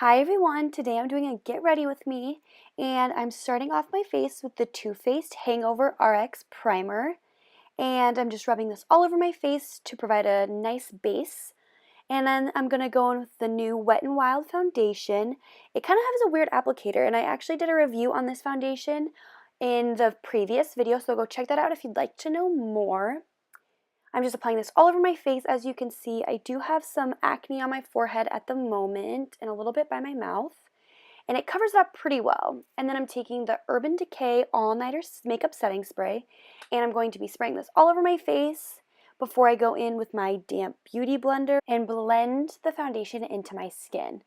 Hi everyone, today I'm doing a get ready with me and I'm starting off my face with the Too Faced Hangover RX Primer, and I'm just rubbing this all over my face to provide a nice base. And then I'm going to go in with the new Wet n Wild foundation. It kind of has a weird applicator, and I actually did a review on this foundation in the previous video, so go check that out if you'd like to know more. I'm just applying this all over my face. As you can see, I do have some acne on my forehead at the moment and a little bit by my mouth, and it covers it up pretty well. And then I'm taking the Urban Decay All-Nighter Makeup Setting Spray, and I'm going to be spraying this all over my face before I go in with my damp beauty blender and blend the foundation into my skin.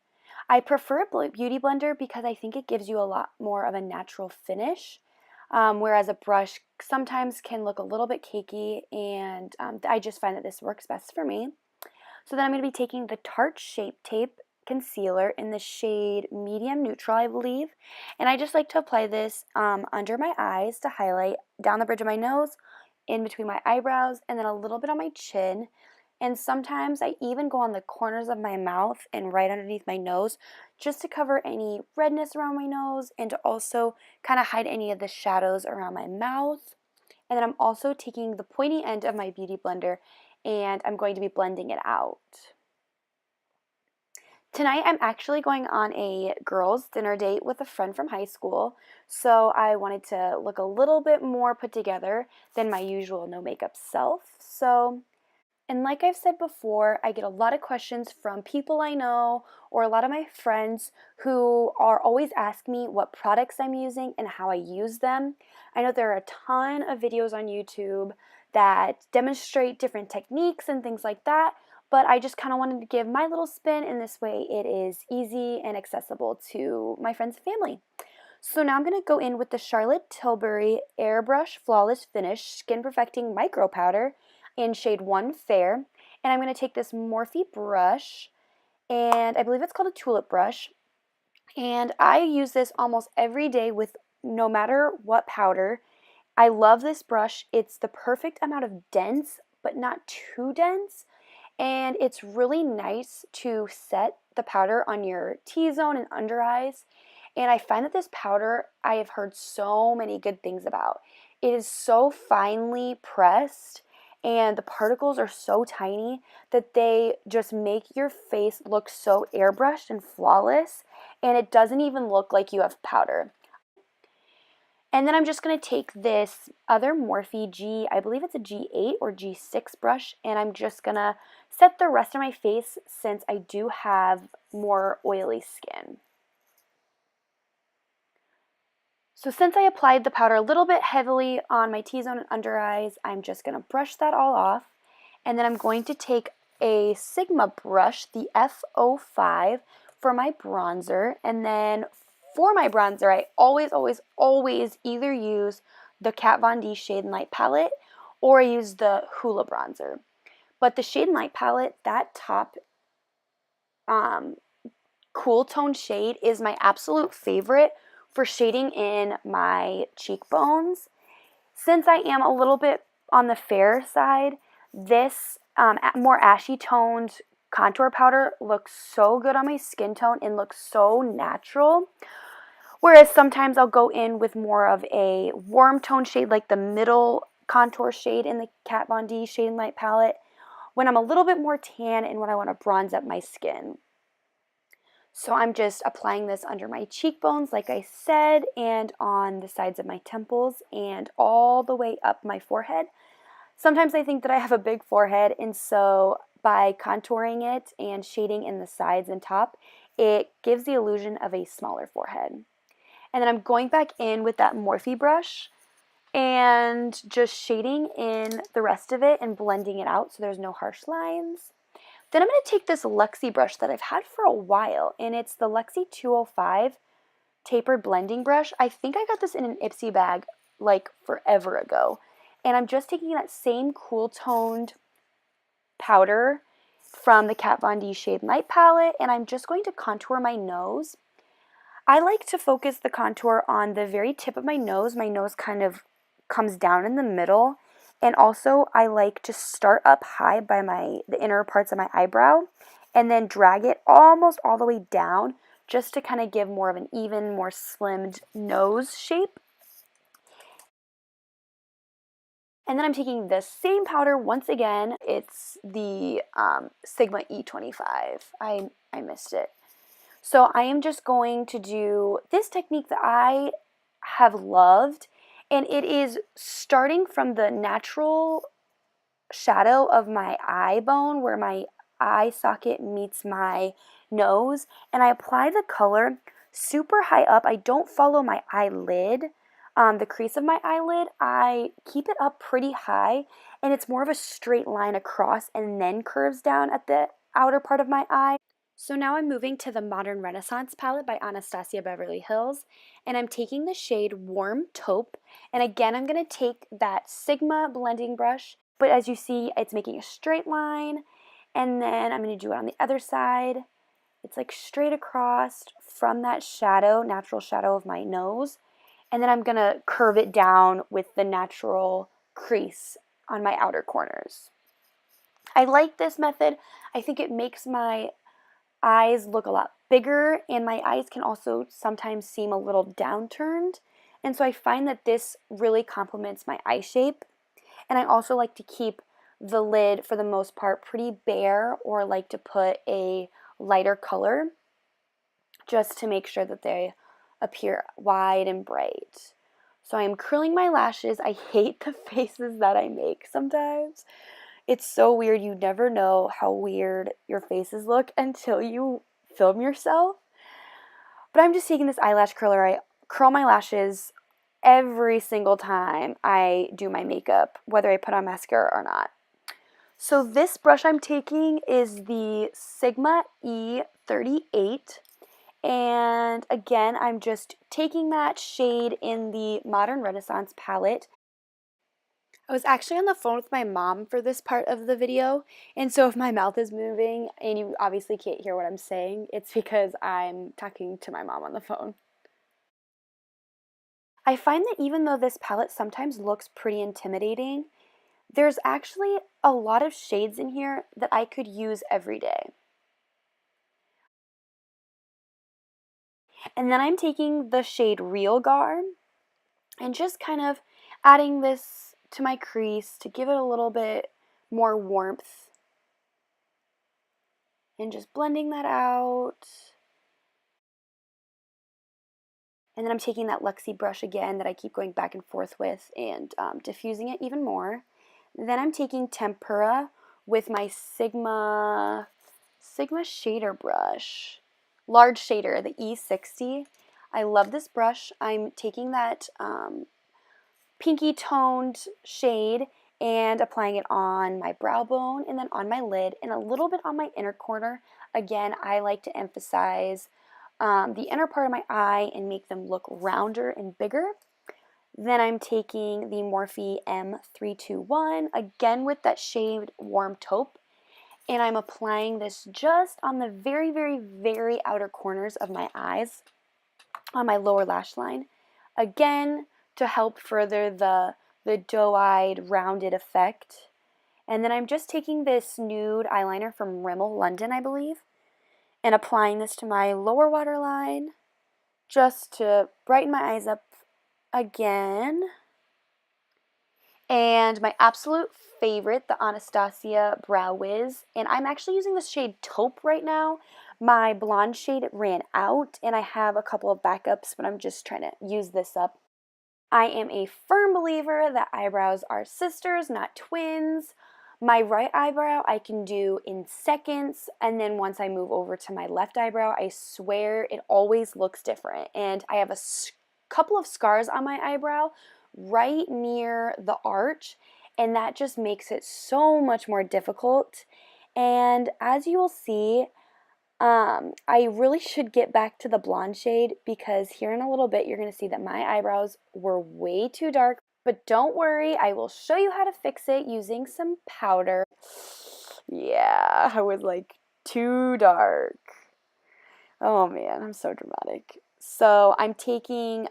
I prefer a beauty blender because I think it gives you a lot more of a natural finish. Whereas a brush sometimes can look a little bit cakey, and I just find that this works best for me. So then I'm going to be taking the Tarte Shape Tape Concealer in the shade Medium Neutral, I believe, and I just like to apply this under my eyes to highlight, down the bridge of my nose, in between my eyebrows, and then a little bit on my chin. And sometimes I even go on the corners of my mouth and right underneath my nose just to cover any redness around my nose and to also kind of hide any of the shadows around my mouth. And then I'm also taking the pointy end of my beauty blender and I'm going to be blending it out. Tonight I'm actually going on a girls' dinner date with a friend from high school, so I wanted to look a little bit more put together than my usual no makeup self. And like I've said before, I get a lot of questions from people I know or a lot of my friends who are always asking me what products I'm using and how I use them. I know there are a ton of videos on YouTube that demonstrate different techniques and things like that, but I just kind of wanted to give my little spin, and this way it is easy and accessible to my friends and family. So now I'm going to go in with the Charlotte Tilbury Airbrush Flawless Finish Skin Perfecting Micro Powder in shade 1 Fair. And I'm going to take this Morphe brush, and I believe it's called a tulip brush. And I use this almost every day with no matter what powder. I love this brush. It's the perfect amount of dense, but not too dense. And it's really nice to set the powder on your T-zone and under eyes. And I find that this powder I have heard so many good things about. It is so finely pressed and the particles are so tiny that they just make your face look so airbrushed and flawless, and it doesn't even look like you have powder. And then I'm just going to take this other Morphe I believe it's a G8 or G6 brush, and I'm just going to set the rest of my face since I do have more oily skin. So since I applied the powder a little bit heavily on my T-zone and under eyes, I'm just going to brush that all off. And then I'm going to take a Sigma brush, the F05, for my bronzer. And then for my bronzer, I always either use the Kat Von D Shade and Light palette or I use the Hoola bronzer. But the Shade and Light palette, that top cool tone shade is my absolute favorite for shading in my cheekbones. Since I am a little bit on the fair side, this more ashy toned contour powder looks so good on my skin tone and looks so natural. Whereas sometimes I'll go in with more of a warm tone shade like the middle contour shade in the Kat Von D Shade and Light palette when I'm a little bit more tan and when I want to bronze up my skin. So I'm just applying this under my cheekbones, like I said, and on the sides of my temples and all the way up my forehead. Sometimes I think that I have a big forehead, and so by contouring it and shading in the sides and top, it gives the illusion of a smaller forehead. And then I'm going back in with that Morphe brush and just shading in the rest of it and blending it out so there's no harsh lines. Then I'm going to take this Luxie brush that I've had for a while, and it's the Luxie 205 Tapered Blending Brush. I think I got this in an Ipsy bag like forever ago. And I'm just taking that same cool toned powder from the Kat Von D Shade Light palette, and I'm just going to contour my nose. I like to focus the contour on the very tip of my nose. My nose kind of comes down in the middle. And also, I like to start up high by the inner parts of my eyebrow and then drag it almost all the way down just to kind of give more of an even, more slimmed nose shape. And then I'm taking the same powder once again. It's the Sigma E25. I missed it. So I am just going to do this technique that I have loved, and it is starting from the natural shadow of my eye bone where my eye socket meets my nose, and I apply the color super high up. I don't follow my eyelid, the crease of my eyelid. I keep it up pretty high, and it's more of a straight line across and then curves down at the outer part of my eye. So now I'm moving to the Modern Renaissance palette by Anastasia Beverly Hills, and I'm taking the shade Warm Taupe, and again I'm going to take that Sigma blending brush, but as you see it's making a straight line, and then I'm going to do it on the other side. It's like straight across from that shadow, natural shadow of my nose, and then I'm going to curve it down with the natural crease on my outer corners. I like this method. I think it makes my eyes look a lot bigger, and my eyes can also sometimes seem a little downturned, and so I find that this really complements my eye shape. And I also like to keep the lid for the most part pretty bare, or like to put a lighter color just to make sure that they appear wide and bright. So I am curling my lashes. I hate the faces that I make sometimes. It's so weird. You never know how weird your faces look until you film yourself. But I'm just taking this eyelash curler. I curl my lashes every single time I do my makeup, whether I put on mascara or not. So this brush I'm taking is the Sigma E38. And again, I'm just taking that shade in the Modern Renaissance palette. I was actually on the phone with my mom for this part of the video, and so if my mouth is moving and you obviously can't hear what I'm saying, it's because I'm talking to my mom on the phone. I find that even though this palette sometimes looks pretty intimidating, there's actually a lot of shades in here that I could use every day. And then I'm taking the shade Real Gar and just kind of adding this to my crease to give it a little bit more warmth, and just blending that out. And then I'm taking that Luxie brush again that I keep going back and forth with and diffusing it even more. Then I'm taking Tempera with my Sigma shader brush, large shader, the E60. I love this brush. I'm taking that pinky toned shade and applying it on my brow bone and then on my lid and a little bit on my inner corner. Again, I like to emphasize the inner part of my eye and make them look rounder and bigger. Then I'm taking the Morphe M321, again with that shade Warm Taupe, and I'm applying this just on the very, very, very outer corners of my eyes, on my lower lash line, again to help further the doe-eyed, rounded effect. And then I'm just taking this nude eyeliner from Rimmel London, I believe, and applying this to my lower waterline just to brighten my eyes up again. And my absolute favorite, the Anastasia Brow Wiz, and I'm actually using the shade Taupe right now. My blonde shade ran out, and I have a couple of backups, but I'm just trying to use this up. I am a firm believer that eyebrows are sisters, not twins. My right eyebrow I can do in seconds, and then once I move over to my left eyebrow, I swear it always looks different. And I have a couple of scars on my eyebrow right near the arch, and that just makes it so much more difficult. And as you will see, I really should get back to the blonde shade because here in a little bit you're going to see that my eyebrows were way too dark. But don't worry, I will show you how to fix it using some powder. Yeah, I was like too dark. Oh man, I'm so dramatic. So I'm taking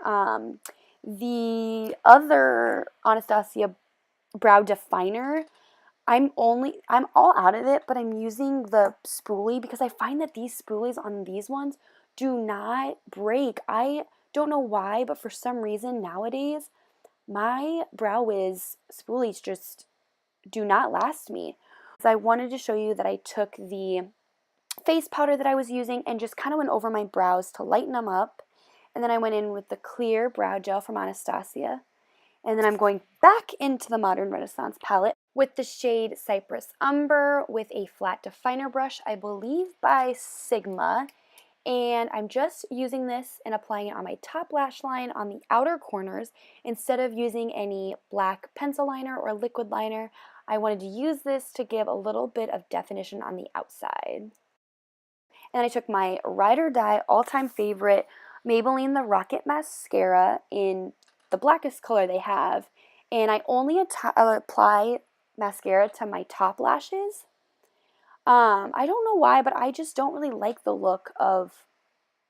the other Anastasia Brow Definer. I'm all out of it, but I'm using the spoolie because I find that these spoolies on these ones do not break. I don't know why, but for some reason nowadays, my brow wiz spoolies just do not last me. So I wanted to show you that I took the face powder that I was using and just kind of went over my brows to lighten them up. And then I went in with the clear brow gel from Anastasia. And then I'm going back into the Modern Renaissance palette with the shade Cypress Umber with a flat definer brush, I believe by Sigma. And I'm just using this and applying it on my top lash line on the outer corners. Instead of using any black pencil liner or liquid liner, I wanted to use this to give a little bit of definition on the outside. And I took my Ride or Die all-time favorite Maybelline The Rocket Mascara in the blackest color they have. And I only apply mascara to my top lashes. I don't know why, but I just don't really like the look of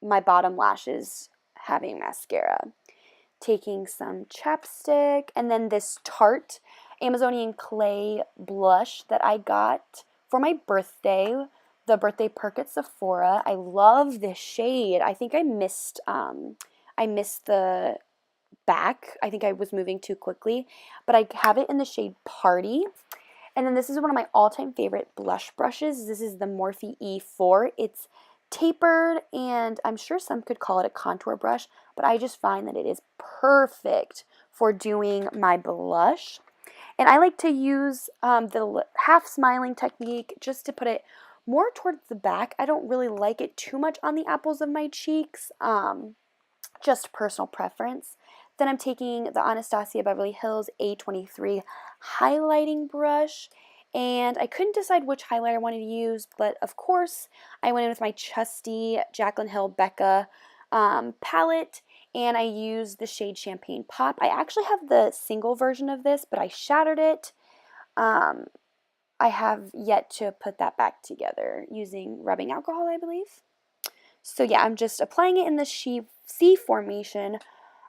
my bottom lashes having mascara. Taking some chapstick, and then this Tarte Amazonian Clay blush that I got for my birthday, the birthday perk at Sephora. I love this shade. I think I missed the back. I think I was moving too quickly, but I have it in the shade Party. And then this is one of my all-time favorite blush brushes. This is the Morphe E4. It's tapered, and I'm sure some could call it a contour brush, but I just find that it is perfect for doing my blush. And I like to use the half smiling technique just to put it more towards the back. I don't really like it too much on the apples of my cheeks, just personal preference. Then I'm taking the Anastasia Beverly Hills A23 highlighting brush, and I couldn't decide which highlighter I wanted to use, but of course I went in with my trusty Jaclyn Hill Becca palette, and I used the shade Champagne Pop. I actually have the single version of this, but I shattered it. I have yet to put that back together using rubbing alcohol, I believe. So yeah, I'm just applying it in the C formation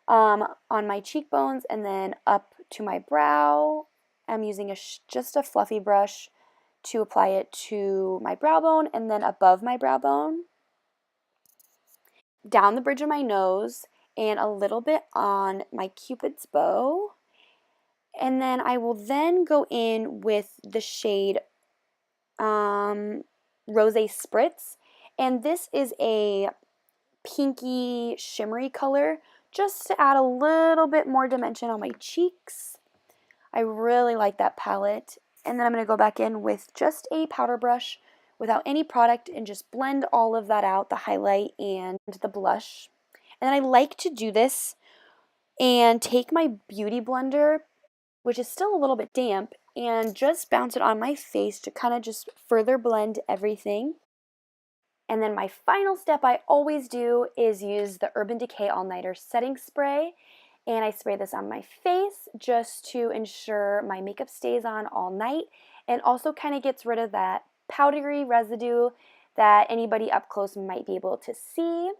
on my cheekbones and then up to my brow. I'm using just a fluffy brush to apply it to my brow bone and then above my brow bone, down the bridge of my nose, and a little bit on my Cupid's bow. And then I will then go in with the shade Rosé Spritz, and this is a pinky shimmery color just to add a little bit more dimension on my cheeks. I really like that palette. And then I'm going to go back in with just a powder brush without any product and just blend all of that out, the highlight and the blush. And then I like to do this and take my beauty blender, which is still a little bit damp, and just bounce it on my face to kind of just further blend everything. And then my final step I always do is use the Urban Decay All Nighter Setting Spray. And I spray this on my face just to ensure my makeup stays on all night and also kind of gets rid of that powdery residue that anybody up close might be able to see.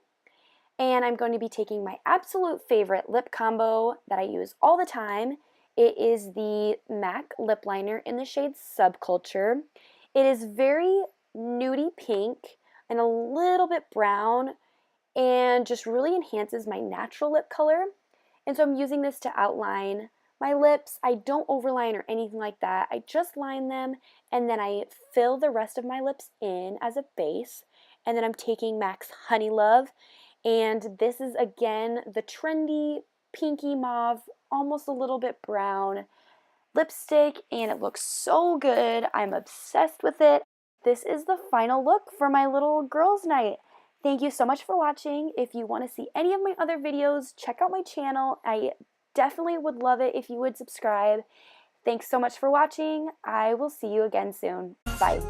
And I'm going to be taking my absolute favorite lip combo that I use all the time. It is the MAC lip liner in the shade Subculture. It is very nudie pink and a little bit brown and just really enhances my natural lip color. And so I'm using this to outline my lips. I don't overline or anything like that. I just line them and then I fill the rest of my lips in as a base. And then I'm taking MAC's Honey Love, and this is again the trendy pinky mauve, almost a little bit brown lipstick, and it looks so good. I'm obsessed with it. This is the final look for my little girls' night. Thank you so much for watching. If you want to see any of my other videos, check out my channel. I definitely would love it if you would subscribe. Thanks so much for watching. I will see you again soon. Bye.